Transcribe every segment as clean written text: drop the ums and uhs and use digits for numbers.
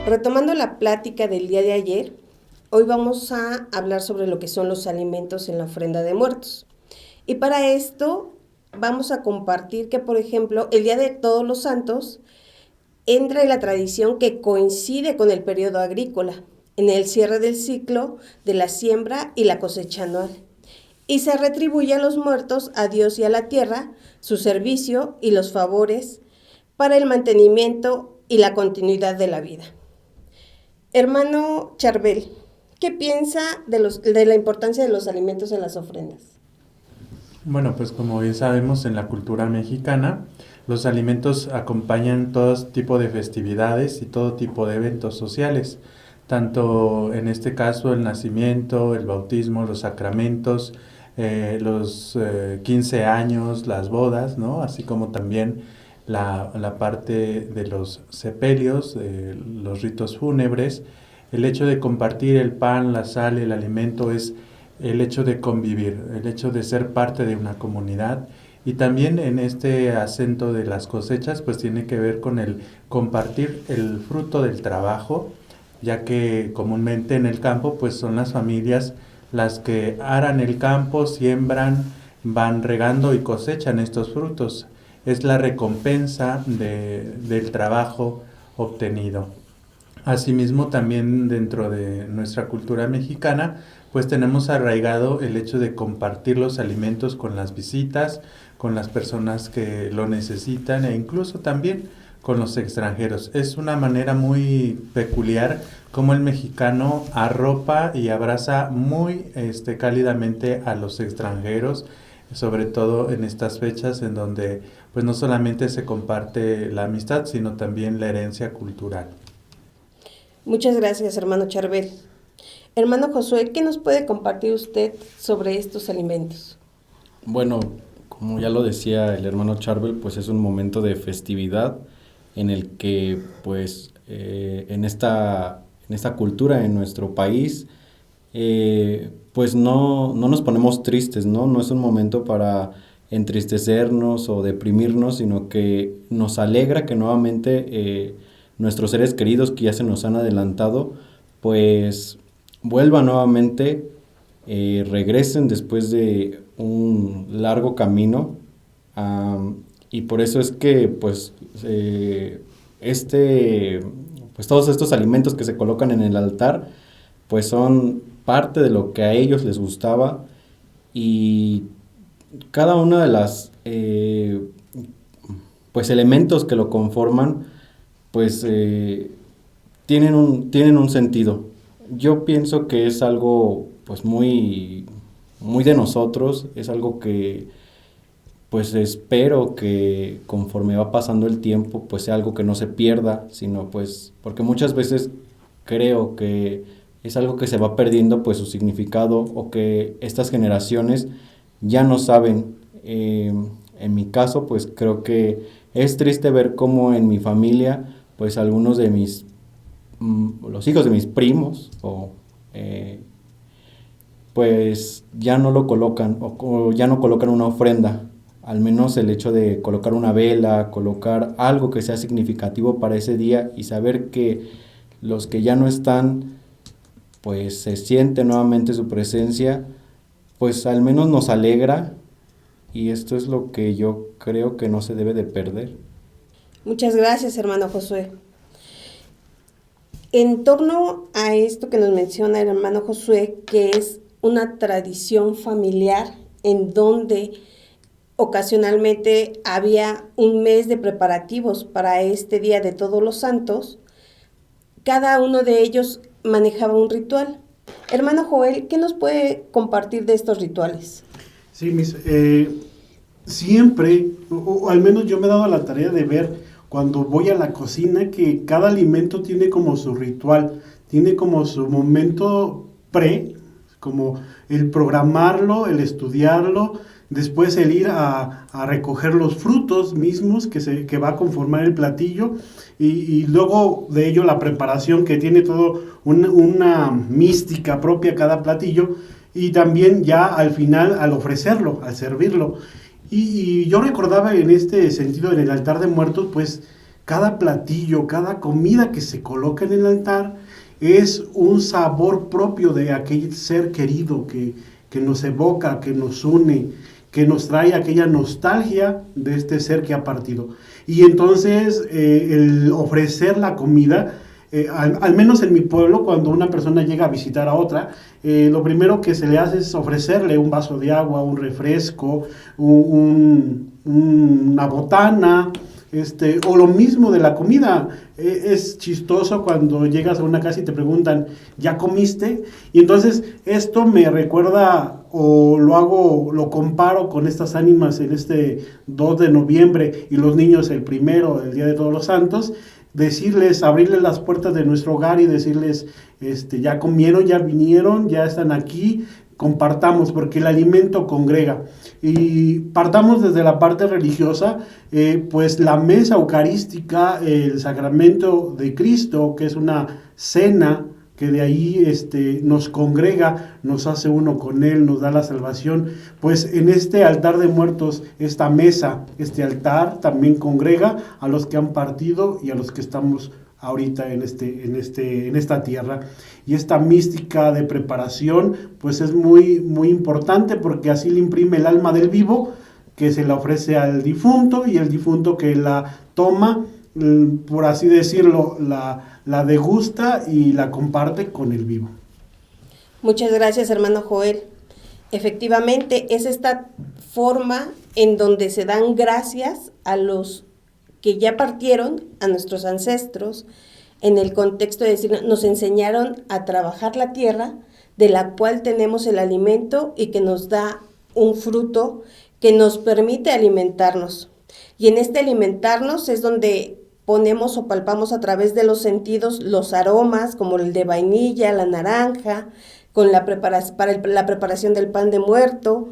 Retomando la plática del día de ayer, hoy vamos a hablar sobre lo que son los alimentos en la ofrenda de muertos. Y para esto vamos a compartir que, por ejemplo, el Día de Todos los Santos entra en la tradición que coincide con el periodo agrícola, en el cierre del ciclo de la siembra y la cosecha anual. Y se retribuye a los muertos, a Dios y a la tierra, su servicio y los favores para el mantenimiento y la continuidad de la vida. Hermano Charbel, ¿qué piensa de la importancia de los alimentos en las ofrendas? Bueno, pues como bien sabemos, en la cultura mexicana, los alimentos acompañan todo tipo de festividades y todo tipo de eventos sociales, tanto en este caso el nacimiento, el bautismo, los sacramentos, los 15 años, las bodas, ¿no? Así como también la parte de los sepelios, los ritos fúnebres. El hecho de compartir el pan, la sal, el alimento es el hecho de convivir, el hecho de ser parte de una comunidad. Y también en este acento de las cosechas, pues tiene que ver con el compartir el fruto del trabajo, ya que comúnmente en el campo pues son las familias las que aran el campo, siembran, van regando y cosechan estos frutos. Es la recompensa del trabajo obtenido. Asimismo, también dentro de nuestra cultura mexicana, pues tenemos arraigado el hecho de compartir los alimentos con las visitas, con las personas que lo necesitan e incluso también con los extranjeros. Es una manera muy peculiar como el mexicano arropa y abraza muy cálidamente a los extranjeros, sobre todo en estas fechas en donde pues no solamente se comparte la amistad, sino también la herencia cultural. Muchas gracias, hermano Charbel. Hermano Josué, ¿qué nos puede compartir usted sobre estos alimentos? Bueno, como ya lo decía el hermano Charbel, pues es un momento de festividad en el que pues en esta cultura, en nuestro país, pues no nos ponemos tristes, ¿no? No es un momento para entristecernos o deprimirnos, sino que nos alegra que nuevamente nuestros seres queridos que ya se nos han adelantado, pues vuelvan nuevamente, regresen después de un largo camino, y por eso es que pues pues todos estos alimentos que se colocan en el altar pues son parte de lo que a ellos les gustaba, y cada una de las pues elementos que lo conforman pues tienen un sentido. Yo pienso que es algo pues muy de nosotros, es algo que pues espero que conforme va pasando el tiempo pues sea algo que no se pierda, sino pues porque muchas veces creo que es algo que se va perdiendo pues su significado, o que estas generaciones ya no saben. En mi caso pues creo que es triste ver cómo en mi familia pues algunos de los hijos de mis primos pues ya no lo colocan, o ya no colocan una ofrenda. Al menos el hecho de colocar una vela, colocar algo que sea significativo para ese día, y saber que los que ya no están pues se siente nuevamente su presencia, pues al menos nos alegra, y esto es lo que yo creo que no se debe de perder. Muchas gracias, hermano Josué. En torno a esto que nos menciona el hermano Josué, que es una tradición familiar en donde ocasionalmente había un mes de preparativos para este Día de Todos los Santos, cada uno de ellos manejaba un ritual. Hermano Joel, ¿qué nos puede compartir de estos rituales? Sí, siempre, o al menos yo me he dado la tarea de ver cuando voy a la cocina que cada alimento tiene como su ritual, tiene como su momento como el programarlo, el estudiarlo, después el ir a recoger los frutos mismos que va a conformar el platillo, y luego de ello la preparación, que tiene todo una mística propia cada platillo, y también ya al final al ofrecerlo, al servirlo. Y yo recordaba en este sentido, en el altar de muertos, pues cada platillo, cada comida que se coloca en el altar es un sabor propio de aquel ser querido que nos evoca, que nos une, que nos trae aquella nostalgia de este ser que ha partido. Y entonces el ofrecer la comida, al menos en mi pueblo, cuando una persona llega a visitar a otra, lo primero que se le hace es ofrecerle un vaso de agua, un refresco, una botana, o lo mismo de la comida. Es chistoso cuando llegas a una casa y te preguntan, ¿ya comiste? Y entonces esto me recuerda, o lo comparo con estas ánimas en este 2 de noviembre y los niños el 1, el Día de Todos los Santos, decirles, abrirles las puertas de nuestro hogar y decirles, ya comieron, ya vinieron, ya están aquí, compartamos, porque el alimento congrega. Y partamos desde la parte religiosa, pues la mesa eucarística, el sacramento de Cristo, que es una cena que de ahí nos congrega, nos hace uno con Él, nos da la salvación. Pues en este altar de muertos, esta mesa, este altar también congrega a los que han partido y a los que estamos ahorita en esta tierra. Y esta mística de preparación pues es muy, muy importante, porque así le imprime el alma del vivo, que se la ofrece al difunto, y el difunto que la toma, por así decirlo, la degusta y la comparte con el vivo. Muchas gracias, hermano Joel. Efectivamente, es esta forma en donde se dan gracias a los que ya partieron, a nuestros ancestros, en el contexto de decir, nos enseñaron a trabajar la tierra, de la cual tenemos el alimento y que nos da un fruto que nos permite alimentarnos. Y en este alimentarnos es donde ponemos o palpamos a través de los sentidos los aromas, como el de vainilla, la naranja, con para la preparación del pan de muerto,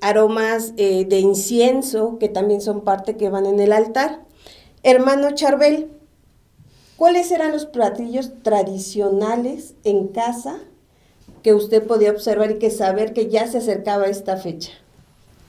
aromas de incienso, que también son parte que van en el altar. Hermano Charbel, ¿cuáles eran los platillos tradicionales en casa que usted podía observar y que saber que ya se acercaba esta fecha?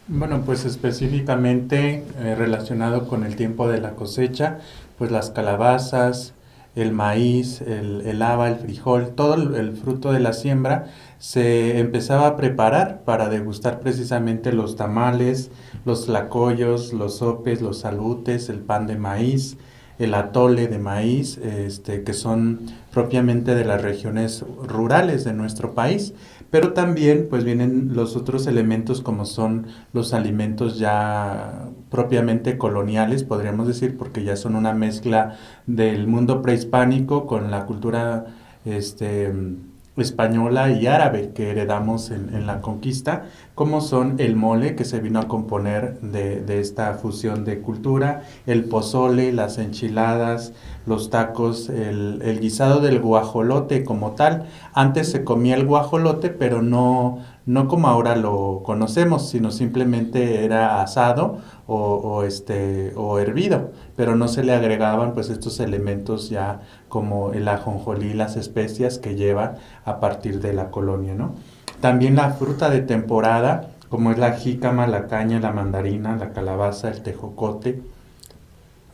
Bueno, pues específicamente relacionado con el tiempo de la cosecha, pues las calabazas, el maíz, el haba, el frijol, todo el fruto de la siembra se empezaba a preparar para degustar precisamente los tamales, los tlacoyos, los sopes, los salutes, el pan de maíz, el atole de maíz, que son propiamente de las regiones rurales de nuestro país. Pero también pues vienen los otros elementos, como son los alimentos ya propiamente coloniales, podríamos decir, porque ya son una mezcla del mundo prehispánico con la cultura española y árabe que heredamos en la conquista, como son el mole, que se vino a componer de esta fusión de cultura, el pozole, las enchiladas, los tacos, el guisado del guajolote como tal. Antes se comía el guajolote, pero no como ahora lo conocemos, sino simplemente era asado o hervido, pero no se le agregaban pues estos elementos ya como el ajonjolí, las especias que lleva a partir de la colonia, ¿no? También la fruta de temporada, como es la jícama, la caña, la mandarina, la calabaza, el tejocote,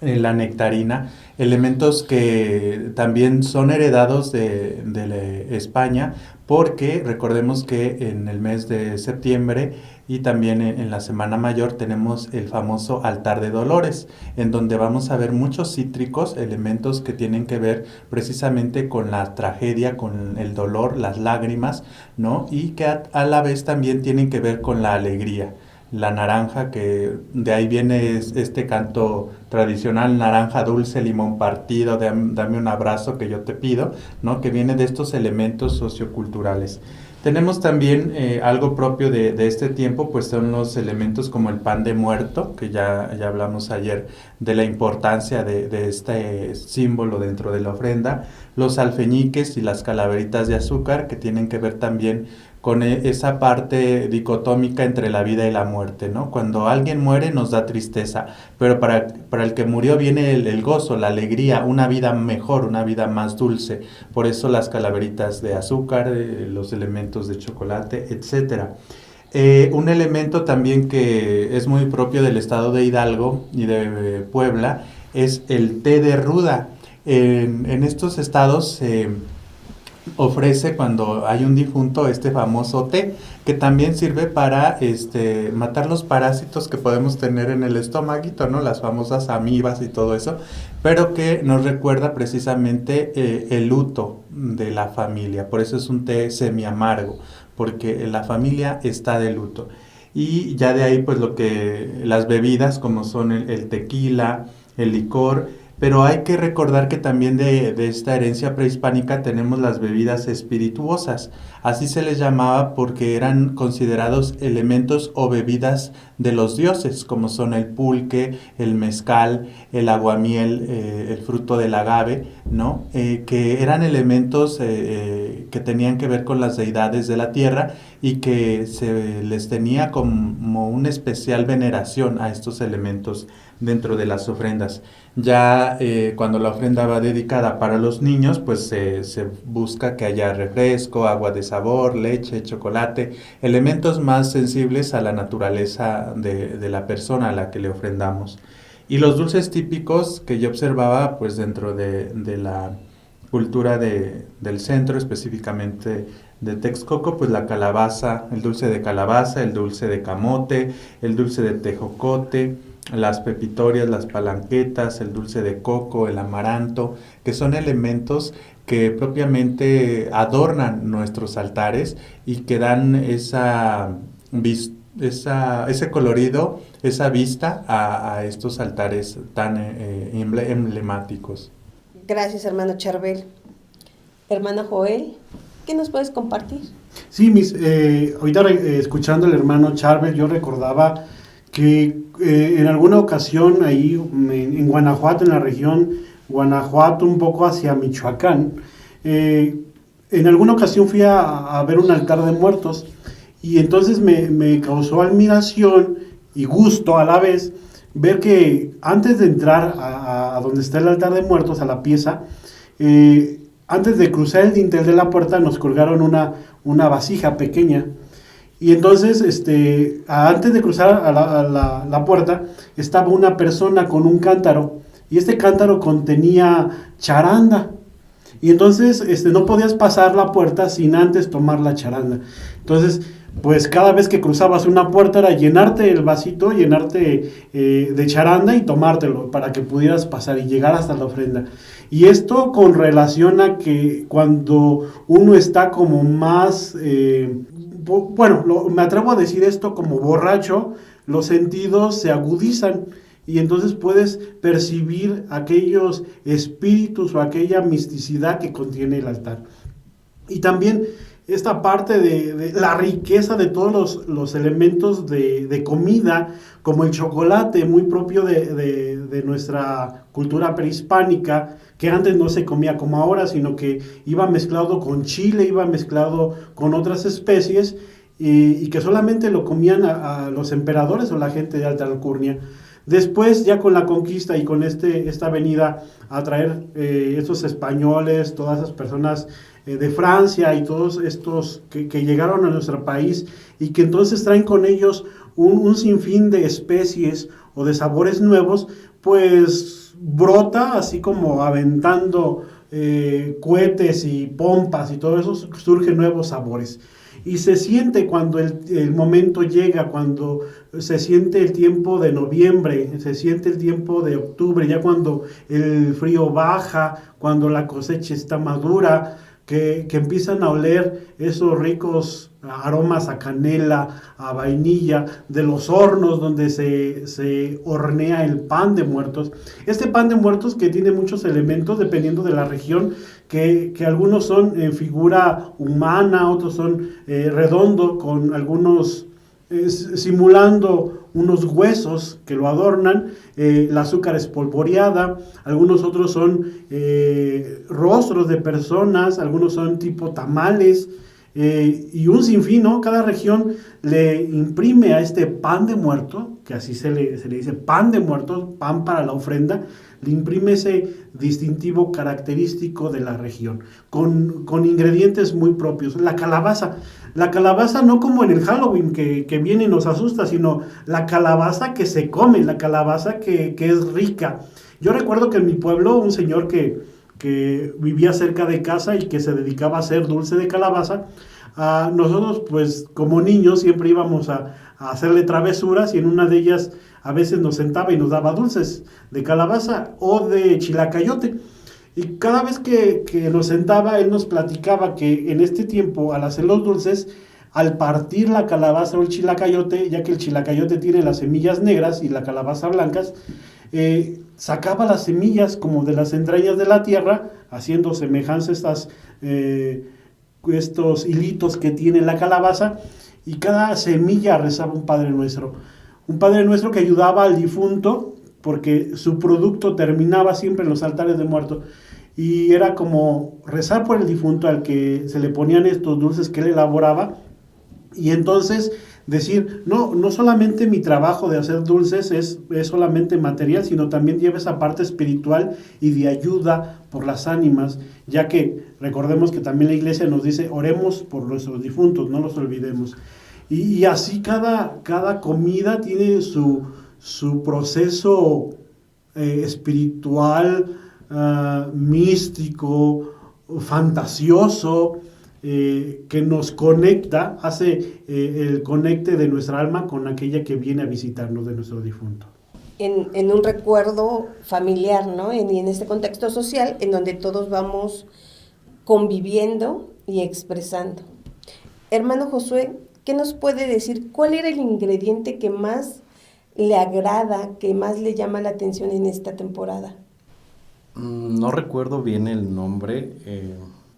la nectarina, elementos que también son heredados de España, porque recordemos que en el mes de septiembre y también en la Semana Mayor tenemos el famoso altar de Dolores, en donde vamos a ver muchos cítricos, elementos que tienen que ver precisamente con la tragedia, con el dolor, las lágrimas, ¿no? Y que a la vez también tienen que ver con la alegría. La naranja, que de ahí viene este canto tradicional, naranja dulce, limón partido, dame un abrazo que yo te pido, ¿no? Que viene de estos elementos socioculturales. Tenemos también algo propio de este tiempo, pues son los elementos como el pan de muerto, que ya hablamos ayer de la importancia de este símbolo dentro de la ofrenda, los alfeñiques y las calaveritas de azúcar, que tienen que ver también con esa parte dicotómica entre la vida y la muerte, ¿no? Cuando alguien muere nos da tristeza, pero para el que murió viene el gozo, la alegría, una vida mejor, una vida más dulce. Por eso las calaveritas de azúcar, los elementos de chocolate, etcétera. Un elemento también que es muy propio del estado de Hidalgo y de Puebla es el té de ruda. En estos estados se ofrece cuando hay un difunto este famoso té, que también sirve para matar los parásitos que podemos tener en el estomaguito, ¿no? Las famosas amibas y todo eso, pero que nos recuerda precisamente el luto de la familia. Por eso es un té semi-amargo, porque la familia está de luto. Y ya de ahí pues las bebidas como son el tequila, el licor, pero hay que recordar que también de esta herencia prehispánica tenemos las bebidas espirituosas. Así se les llamaba porque eran considerados elementos o bebidas de los dioses, como son el pulque, el mezcal, el aguamiel, el fruto del agave, ¿no? Que eran elementos que tenían que ver con las deidades de la tierra y que se les tenía como una especial veneración a estos elementos dentro de las ofrendas. Ya cuando la ofrenda va dedicada para los niños, pues se busca que haya refresco, agua de sabor, leche, chocolate, elementos más sensibles a la naturaleza de la persona a la que le ofrendamos. Y los dulces típicos que yo observaba pues dentro de la cultura del centro, específicamente de Texcoco, pues la calabaza, el dulce de calabaza, el dulce de camote, el dulce de tejocote, las pepitorias, las palanquetas, el dulce de coco, el amaranto, que son elementos que propiamente adornan nuestros altares y que dan ese colorido, esa vista a estos altares tan emblemáticos. Gracias, hermano Charbel. Hermano Joel, ¿qué nos puedes compartir? Sí, ahorita escuchando al hermano Charbel, yo recordaba que en alguna ocasión ahí en Guanajuato, en la región Guanajuato, un poco hacia Michoacán, en alguna ocasión fui a ver un altar de muertos y entonces me causó admiración y gusto a la vez ver que antes de entrar a donde está el altar de muertos, a la pieza, antes de cruzar el dintel de la puerta nos colgaron una vasija pequeña. Y entonces, antes de cruzar a la puerta, estaba una persona con un cántaro, y este cántaro contenía charanda. Y entonces, no podías pasar la puerta sin antes tomar la charanda. Entonces, pues cada vez que cruzabas una puerta era llenarte el vasito, llenarte de charanda y tomártelo para que pudieras pasar y llegar hasta la ofrenda. Y esto con relación a que cuando uno está como más... me atrevo a decir esto como borracho, los sentidos se agudizan y entonces puedes percibir aquellos espíritus o aquella misticidad que contiene el altar. Y también esta parte de la riqueza de todos los elementos de comida, como el chocolate, muy propio de nuestra cultura prehispánica, que antes no se comía como ahora, sino que iba mezclado con chile, iba mezclado con otras especies, y que solamente lo comían a los emperadores o la gente de alta alcurnia. Después, ya con la conquista y con esta venida a traer estos españoles, todas esas personas de Francia y todos estos que llegaron a nuestro país y que entonces traen con ellos un sinfín de especies o de sabores nuevos, pues brota así como aventando cohetes y pompas y todo eso, surgen nuevos sabores. Y se siente cuando el momento llega, cuando se siente el tiempo de noviembre, se siente el tiempo de octubre, ya cuando el frío baja, cuando la cosecha está madura, que empiezan a oler esos ricos aromas a canela, a vainilla, de los hornos donde se hornea el pan de muertos. Este pan de muertos que tiene muchos elementos dependiendo de la región, que algunos son en figura humana, otros son redondo, con algunos simulando unos huesos que lo adornan, el azúcar espolvoreada, algunos otros son rostros de personas, algunos son tipo tamales, y un sinfín, ¿no? Cada región le imprime a este pan de muerto, que así se le dice pan de muerto, pan para la ofrenda, le imprime ese distintivo característico de la región, con ingredientes muy propios. La calabaza no como en el Halloween que viene y nos asusta, sino la calabaza que se come, la calabaza que es rica, Yo recuerdo que en mi pueblo un señor que vivía cerca de casa y que se dedicaba a hacer dulce de calabaza, nosotros pues como niños siempre íbamos a hacerle travesuras y en una de ellas a veces nos sentaba y nos daba dulces de calabaza o de chilacayote. Y cada vez que nos sentaba, él nos platicaba que en este tiempo, al hacer los dulces, al partir la calabaza o el chilacayote, ya que el chilacayote tiene las semillas negras y la calabaza blancas, sacaba las semillas como de las entrañas de la tierra, haciendo semejanza estos hilitos que tiene la calabaza, y cada semilla rezaba un Padre Nuestro. Un Padre Nuestro que ayudaba al difunto, porque su producto terminaba siempre en los altares de muertos. Y era como rezar por el difunto al que se le ponían estos dulces que él elaboraba. Y entonces decir, no solamente mi trabajo de hacer dulces es solamente material, sino también lleva esa parte espiritual y de ayuda por las ánimas, ya que recordemos que también la iglesia nos dice, oremos por nuestros difuntos, no los olvidemos. Y así cada comida tiene su proceso espiritual, místico, fantasioso, que nos conecta, hace el conecte de nuestra alma con aquella que viene a visitarnos de nuestro difunto. En un recuerdo familiar, ¿no? Y en este contexto social en donde todos vamos conviviendo y expresando. Hermano Josué, ¿qué nos puede decir? ¿Cuál era el ingrediente que más le agrada, que más le llama la atención en esta temporada? No recuerdo bien el nombre,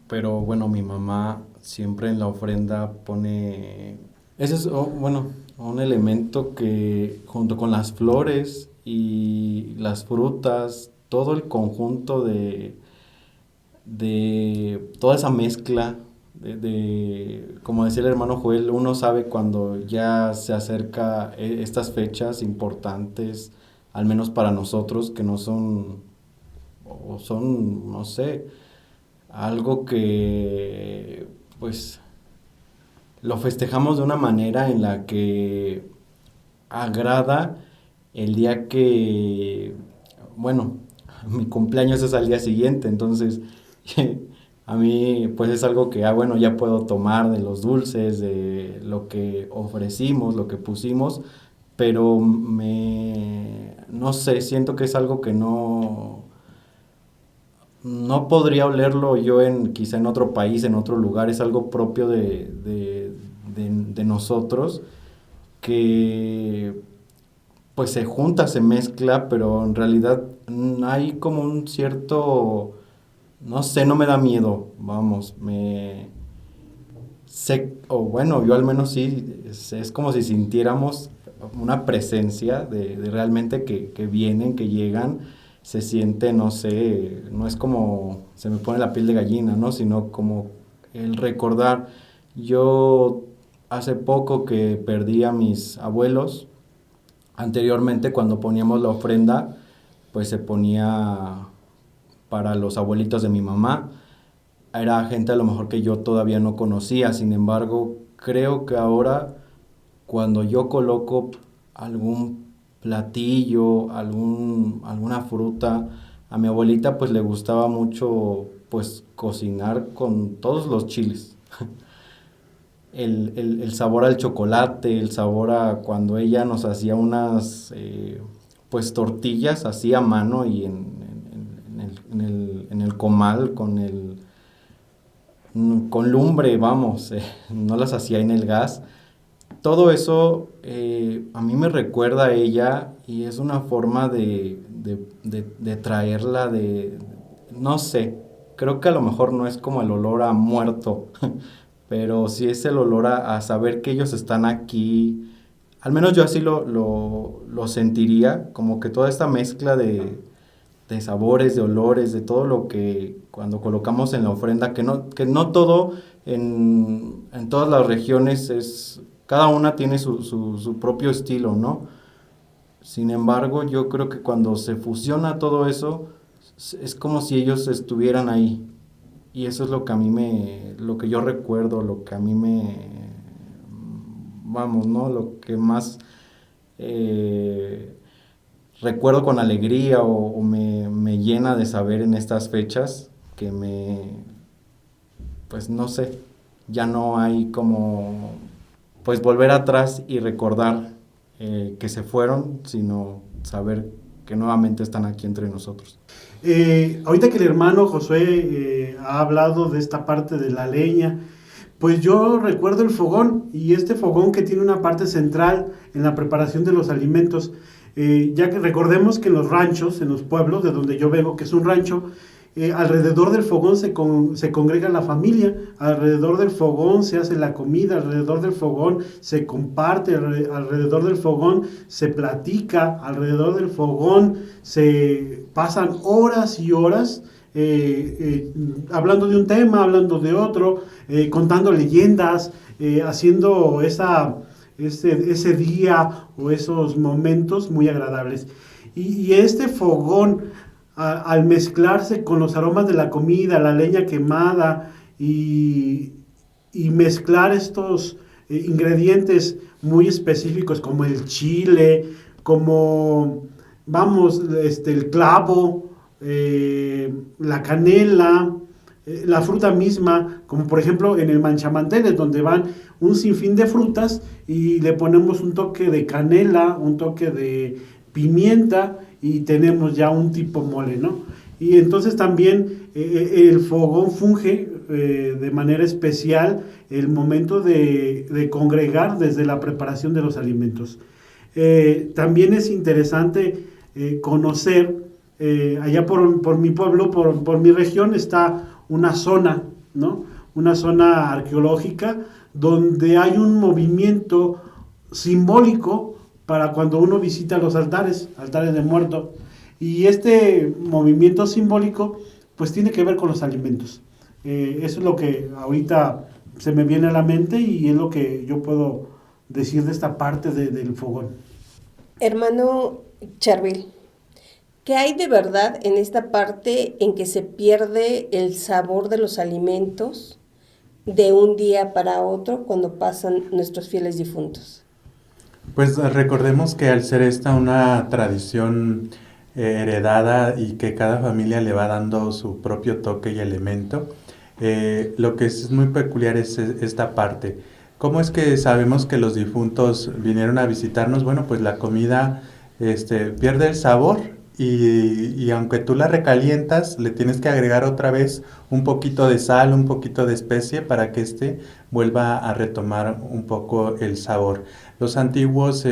pero bueno, mi mamá siempre en la ofrenda pone... Ese es, un elemento que junto con las flores y las frutas, todo el conjunto de toda esa mezcla como decía el hermano Joel, uno sabe cuando ya se acerca estas fechas importantes, al menos para nosotros, que no son, o son, no sé, algo que pues lo festejamos de una manera en la que agrada el día que, bueno, mi cumpleaños es al día siguiente, entonces a mí pues es algo que, ya puedo tomar de los dulces, de lo que ofrecimos, lo que pusimos, pero no sé, siento que es algo que no podría olerlo yo quizá en otro país, en otro lugar, es algo propio de nosotros, que pues se junta, se mezcla, pero en realidad hay como un cierto, no sé, no me da miedo, vamos, yo al menos sí, es como si sintiéramos una presencia de realmente que vienen, que llegan, se siente, no sé, no es como se me pone la piel de gallina, ¿no? Sino como el recordar. Yo hace poco que perdí a mis abuelos, anteriormente cuando poníamos la ofrenda, pues se ponía para los abuelitos de mi mamá, era gente a lo mejor que yo todavía no conocía, sin embargo, creo que ahora cuando yo coloco algún platillo, alguna fruta, a mi abuelita pues le gustaba mucho pues cocinar con todos los chiles. El sabor al chocolate, el sabor a cuando ella nos hacía unas pues tortillas así a mano y en el comal con lumbre, vamos, no las hacía en el gas. Todo eso a mí me recuerda a ella y es una forma de traerla, no sé, creo que a lo mejor no es como el olor a muerto, pero sí es el olor a saber que ellos están aquí. Al menos yo así lo sentiría, como que toda esta mezcla de sabores, de olores, de todo lo que cuando colocamos en la ofrenda, que no todo en todas las regiones cada una tiene su propio estilo, ¿no? Sin embargo, yo creo que cuando se fusiona todo eso, es como si ellos estuvieran ahí. Y eso es lo que lo que yo recuerdo, lo que a mí vamos, ¿no? Lo que más recuerdo con alegría o me llena de saber en estas fechas que pues no sé, ya no hay como, pues volver atrás y recordar que se fueron, sino saber que nuevamente están aquí entre nosotros. Ahorita que el hermano Josué ha hablado de esta parte de la leña, pues yo recuerdo el fogón, y este fogón que tiene una parte central en la preparación de los alimentos, ya que recordemos que en los ranchos, en los pueblos de donde yo vengo, que es un rancho, alrededor del fogón se congrega la familia, alrededor del fogón se hace la comida, alrededor del fogón se comparte, alrededor del fogón se platica, alrededor del fogón se pasan horas y horas hablando de un tema, hablando de otro, contando leyendas, haciendo ese día o esos momentos muy agradables. Y este fogón, al mezclarse con los aromas de la comida, la leña quemada y mezclar estos ingredientes muy específicos como el chile, como el clavo, la canela, la fruta misma, como por ejemplo en el manchamanteles, donde van un sinfín de frutas y le ponemos un toque de canela, un toque de pimienta, y tenemos ya un tipo mole, ¿no? Y entonces también el fogón funge de manera especial el momento de congregar desde la preparación de los alimentos. También es interesante conocer, allá por mi pueblo, por mi región, está una zona, ¿no? Una zona arqueológica donde hay un movimiento simbólico para cuando uno visita los altares de muerto. Y este movimiento simbólico pues tiene que ver con los alimentos. Eso es lo que ahorita se me viene a la mente y es lo que yo puedo decir de esta parte del fogón. Hermano Charvil, ¿qué hay de verdad en esta parte en que se pierde el sabor de los alimentos de un día para otro cuando pasan nuestros fieles difuntos? Pues recordemos que al ser esta una tradición heredada y que cada familia le va dando su propio toque y elemento, lo que es muy peculiar es esta parte. ¿Cómo es que sabemos que los difuntos vinieron a visitarnos? Bueno, pues la comida pierde el sabor y aunque tú la recalientas, le tienes que agregar otra vez un poquito de sal, un poquito de especie para que vuelva a retomar un poco el sabor. Los antiguos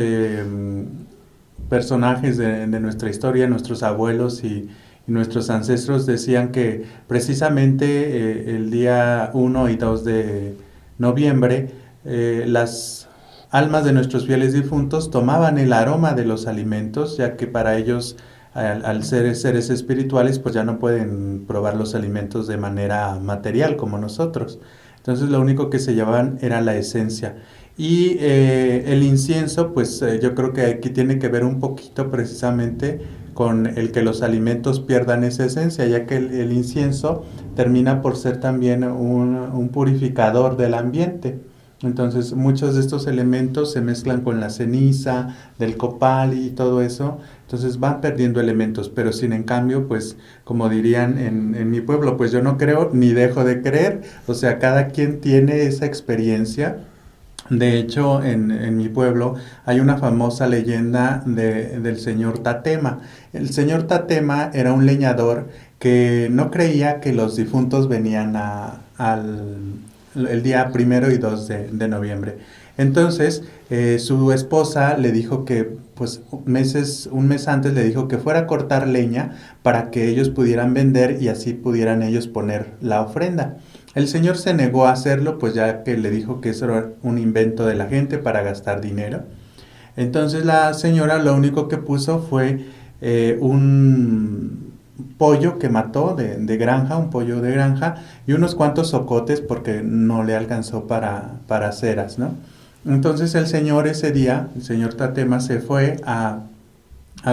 personajes de nuestra historia, nuestros abuelos y nuestros ancestros decían que precisamente el día 1 y 2 de noviembre las almas de nuestros fieles difuntos tomaban el aroma de los alimentos, ya que para ellos, al ser seres espirituales, pues ya no pueden probar los alimentos de manera material como nosotros. Entonces lo único que se llevaban era la esencia. Y el incienso, pues yo creo que aquí tiene que ver un poquito precisamente con el que los alimentos pierdan esa esencia, ya que el incienso termina por ser también un purificador del ambiente. Entonces muchos de estos elementos se mezclan con la ceniza del copal y todo eso, entonces van perdiendo elementos, pero sin en cambio, pues como dirían en mi pueblo, pues yo no creo ni dejo de creer, o sea, cada quien tiene esa experiencia. De hecho, en mi pueblo hay una famosa leyenda del señor Tatema. El señor Tatema era un leñador que no creía que los difuntos venían el día 1 y 2 de noviembre. Entonces, su esposa le dijo que, pues, un mes antes le dijo que fuera a cortar leña para que ellos pudieran vender y así pudieran ellos poner la ofrenda. El señor se negó a hacerlo, pues ya que le dijo que eso era un invento de la gente para gastar dinero. Entonces la señora lo único que puso fue un pollo que mató de granja, un pollo de granja, y unos cuantos zocotes porque no le alcanzó para ceras, ¿no? Entonces el señor ese día, el señor Tatema, se fue a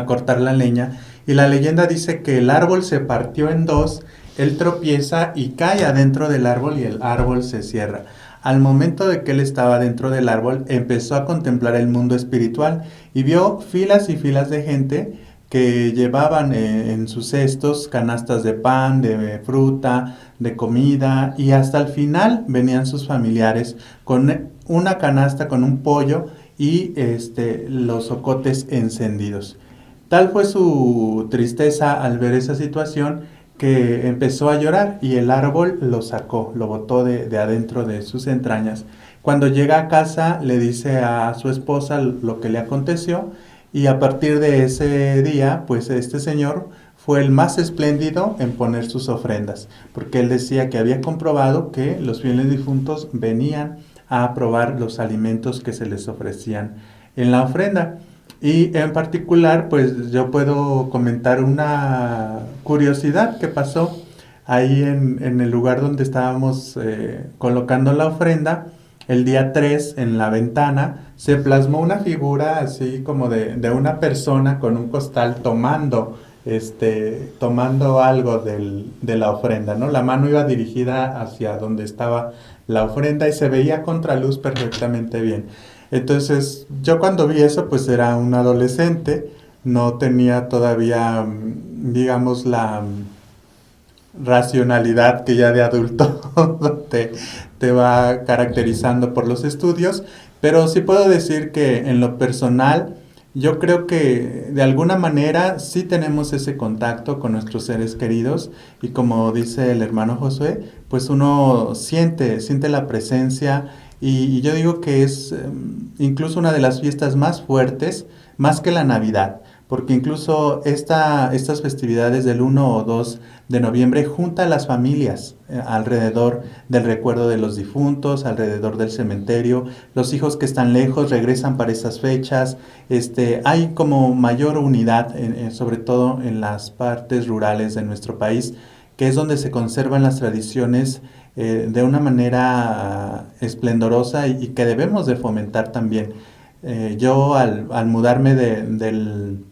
cortar la leña y la leyenda dice que el árbol se partió en dos. Él tropieza y cae adentro del árbol y el árbol se cierra. Al momento de que él estaba dentro del árbol, empezó a contemplar el mundo espiritual y vio filas y filas de gente que llevaban en sus cestos canastas de pan, de fruta, de comida, y hasta el final venían sus familiares con una canasta con un pollo y los ocotes encendidos. Tal fue su tristeza al ver esa situación que empezó a llorar y el árbol lo sacó, lo botó de adentro de sus entrañas. Cuando llega a casa le dice a su esposa lo que le aconteció y a partir de ese día, pues este señor fue el más espléndido en poner sus ofrendas, porque él decía que había comprobado que los fieles difuntos venían a probar los alimentos que se les ofrecían en la ofrenda. Y en particular, pues yo puedo comentar una curiosidad que pasó ahí en el lugar donde estábamos colocando la ofrenda. El día 3 en la ventana se plasmó una figura así como de una persona con un costal tomando algo de la ofrenda, ¿no? La mano iba dirigida hacia donde estaba la ofrenda y se veía a contraluz perfectamente bien. Entonces, yo cuando vi eso, pues era un adolescente, no tenía todavía, digamos, la racionalidad que ya de adulto te va caracterizando por los estudios, pero sí puedo decir que en lo personal, yo creo que de alguna manera sí tenemos ese contacto con nuestros seres queridos y como dice el hermano Josué, pues uno siente la presencia y yo digo que es incluso una de las fiestas más fuertes, más que la Navidad, porque incluso estas festividades del 1 o 2 de noviembre junta a las familias alrededor del recuerdo de los difuntos, alrededor del cementerio. Los hijos que están lejos regresan para esas fechas. Hay como mayor unidad, sobre todo en las partes rurales de nuestro país, que es donde se conservan las tradiciones de una manera esplendorosa y que debemos de fomentar también. Yo al mudarme del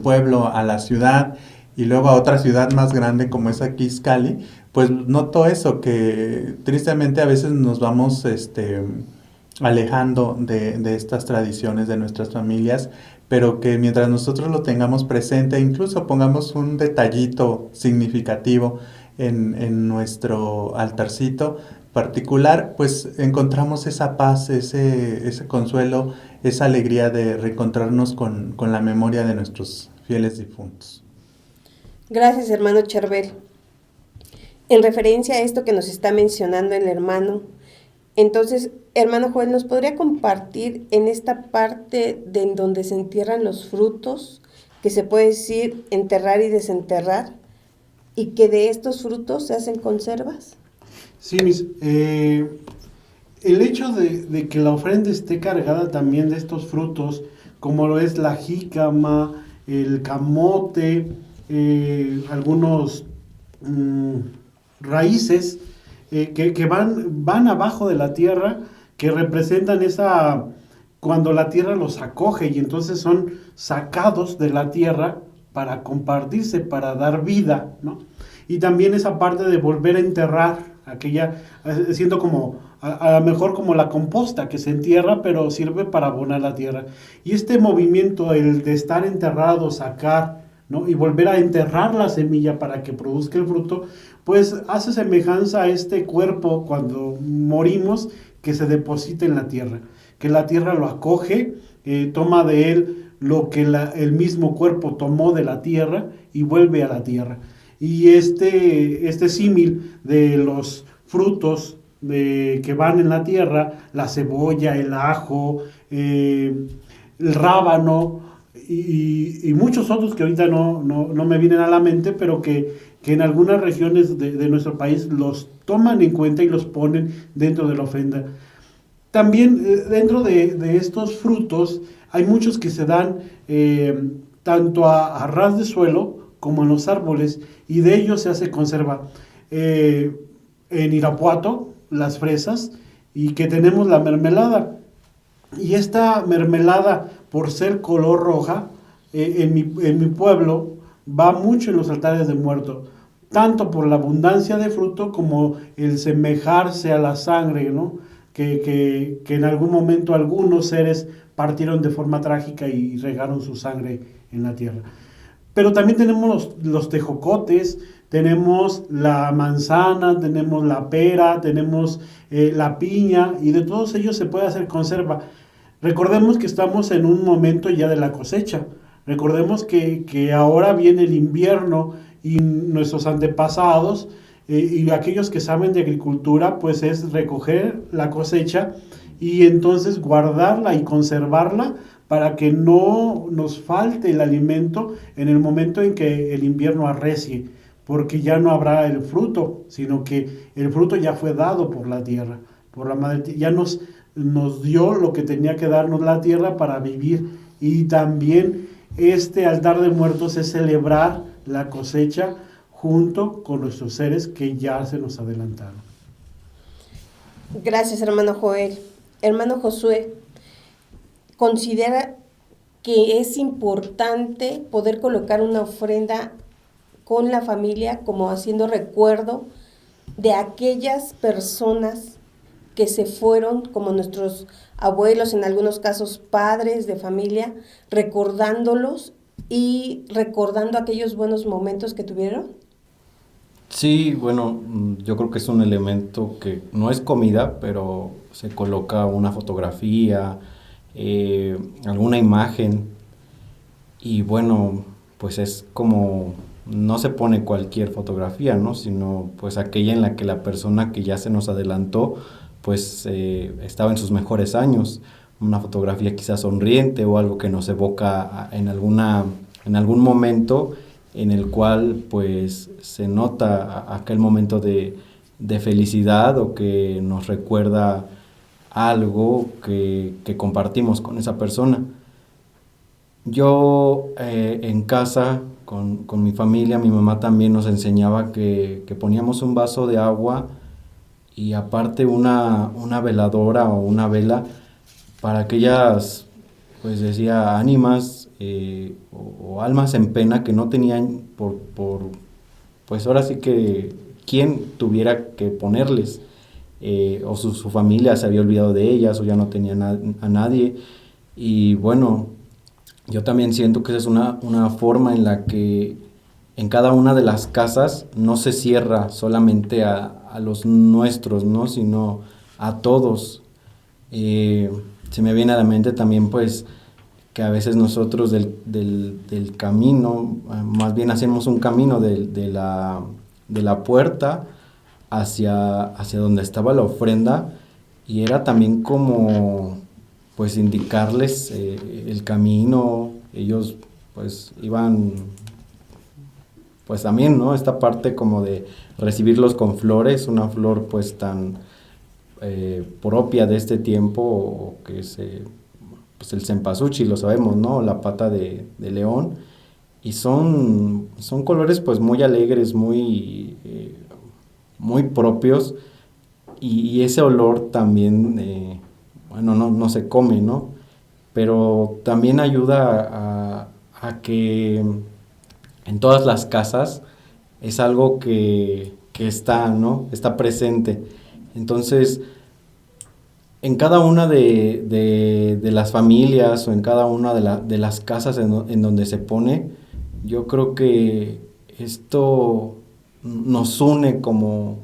pueblo a la ciudad y luego a otra ciudad más grande como es aquí Izcalli, pues noto eso, que tristemente a veces nos vamos alejando de estas tradiciones de nuestras familias, pero que mientras nosotros lo tengamos presente, incluso pongamos un detallito significativo en nuestro altarcito particular, pues encontramos esa paz, ese consuelo, esa alegría de reencontrarnos con la memoria de nuestros fieles difuntos. Gracias, hermano Charbel. En referencia a esto que nos está mencionando el hermano, entonces, hermano Joel, ¿nos podría compartir en esta parte en donde se entierran los frutos, que se puede decir enterrar y desenterrar, y que de estos frutos se hacen conservas? Sí, el hecho de que la ofrenda esté cargada también de estos frutos, como lo es la jícama, el camote, algunos raíces que van abajo de la tierra, que representan cuando la tierra los acoge y entonces son sacados de la tierra para compartirse, para dar vida, ¿no? Y también esa parte de volver a enterrar, siendo como, a lo mejor como la composta que se entierra, pero sirve para abonar la tierra. Y este movimiento, el de estar enterrado, sacar, ¿no? Y volver a enterrar la semilla para que produzca el fruto, pues hace semejanza a este cuerpo cuando morimos que se deposita en la tierra, que la tierra lo acoge, toma de él lo que el mismo cuerpo tomó de la tierra y vuelve a la tierra. Y este símil de los frutos que van en la tierra, la cebolla, el ajo, el rábano y muchos otros que ahorita no me vienen a la mente, pero que en algunas regiones de nuestro país los toman en cuenta y los ponen dentro de la ofrenda. También dentro de estos frutos hay muchos que se dan tanto a ras de suelo como en los árboles, y de ellos se hace conserva. En Irapuato, las fresas, y que tenemos la mermelada. Y esta mermelada, por ser color roja, en mi pueblo, va mucho en los altares de muerto, tanto por la abundancia de fruto como el semejarse a la sangre, ¿no? Que en algún momento algunos seres partieron de forma trágica y regaron su sangre en la tierra. Pero también tenemos los tejocotes, tenemos la manzana, tenemos la pera, tenemos la piña, y de todos ellos se puede hacer conserva. Recordemos que estamos en un momento ya de la cosecha. Recordemos que ahora viene el invierno y nuestros antepasados y aquellos que saben de agricultura, pues es recoger la cosecha y entonces guardarla y conservarla para que no nos falte el alimento en el momento en que el invierno arrecie, porque ya no habrá el fruto, sino que el fruto ya fue dado por la tierra, por la madre, ya nos dio lo que tenía que darnos la tierra para vivir. Y también este altar de muertos es celebrar la cosecha junto con nuestros seres que ya se nos adelantaron. Gracias, hermano Joel. Hermano Josué, ¿considera que es importante poder colocar una ofrenda con la familia como haciendo recuerdo de aquellas personas que se fueron, como nuestros abuelos, en algunos casos padres de familia, recordándolos y recordando aquellos buenos momentos que tuvieron? Sí, bueno, yo creo que es un elemento que no es comida, pero se coloca una fotografía, alguna imagen, y bueno, pues es como, no se pone cualquier fotografía, ¿no? Sino pues aquella en la que la persona que ya se nos adelantó, pues estaba en sus mejores años, una fotografía quizás sonriente o algo que nos evoca en algún momento en el cual pues se nota aquel momento de felicidad o que nos recuerda algo que compartimos con esa persona. Yo en casa con mi familia, mi mamá también nos enseñaba que poníamos un vaso de agua y aparte una veladora o una vela para aquellas, pues decía, ánimas o almas en pena que no tenían pues ahora sí que quién tuviera que ponerles, o su familia se había olvidado de ellas o ya no tenían a nadie. Y bueno, yo también siento que esa es una forma en la que en cada una de las casas no se cierra solamente a los nuestros, ¿no? Sino a todos. Se me viene a la mente también pues que a veces nosotros del camino, más bien hacemos un camino de la puerta hacia donde estaba la ofrenda, y era también como pues indicarles el camino. Ellos pues iban pues también, ¿no? Esta parte como de recibirlos con flores, una flor pues tan propia de este tiempo, que es pues el cempasúchil, lo sabemos, ¿no? La pata de león, y son colores pues muy alegres, muy propios, y ese olor también, bueno, no se come, ¿no? Pero también ayuda a que en todas las casas es algo que está, ¿no? Está presente. Entonces, en cada una de las familias o en cada una de las casas en donde se pone, yo creo que esto nos une como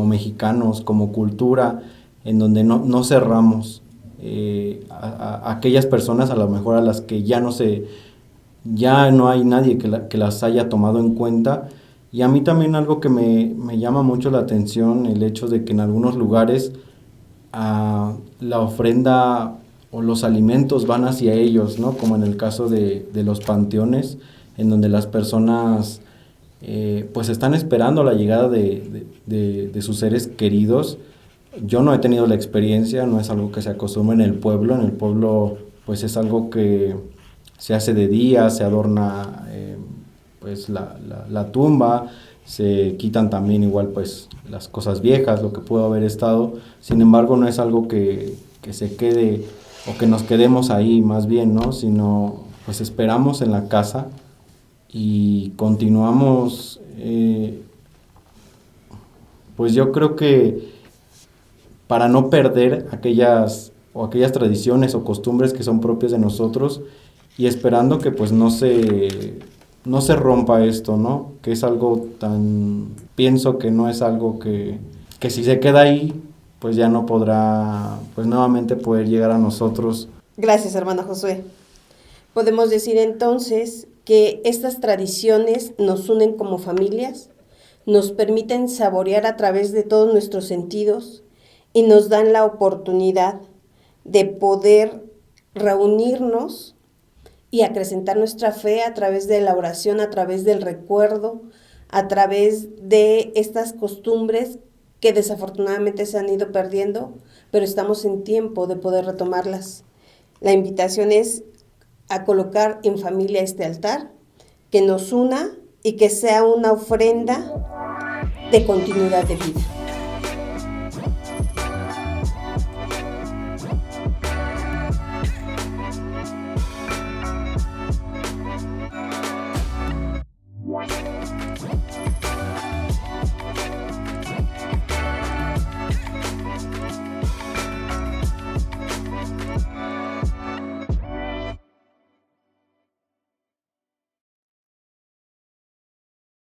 mexicanos, como cultura, en donde no cerramos a aquellas personas a lo mejor a las que ya no hay nadie que las haya tomado en cuenta. Y a mí también algo que me llama mucho la atención, el hecho de que en algunos lugares la ofrenda o los alimentos van hacia ellos, ¿no? Como en el caso de los panteones, en donde las personas pues están esperando la llegada de sus seres queridos. Yo no he tenido la experiencia, no es algo que se acostumbra en el pueblo pues es algo que se hace de día, se adorna pues la tumba, se quitan también igual pues las cosas viejas, lo que pudo haber estado. Sin embargo, no es algo que se quede o que nos quedemos ahí más bien, ¿no? Sino pues esperamos en la casa y continuamos, pues yo creo que para no perder aquellas tradiciones o costumbres que son propias de nosotros, y esperando que pues no se rompa esto, ¿no? Que es algo pienso que no es algo que si se queda ahí, pues ya no podrá, pues nuevamente poder llegar a nosotros. Gracias, hermano Josué. Podemos decir entonces que estas tradiciones nos unen como familias, nos permiten saborear a través de todos nuestros sentidos y nos dan la oportunidad de poder reunirnos y acrecentar nuestra fe a través de la oración, a través del recuerdo, a través de estas costumbres que desafortunadamente se han ido perdiendo, pero estamos en tiempo de poder retomarlas. La invitación es a colocar en familia este altar, que nos una y que sea una ofrenda de continuidad de vida.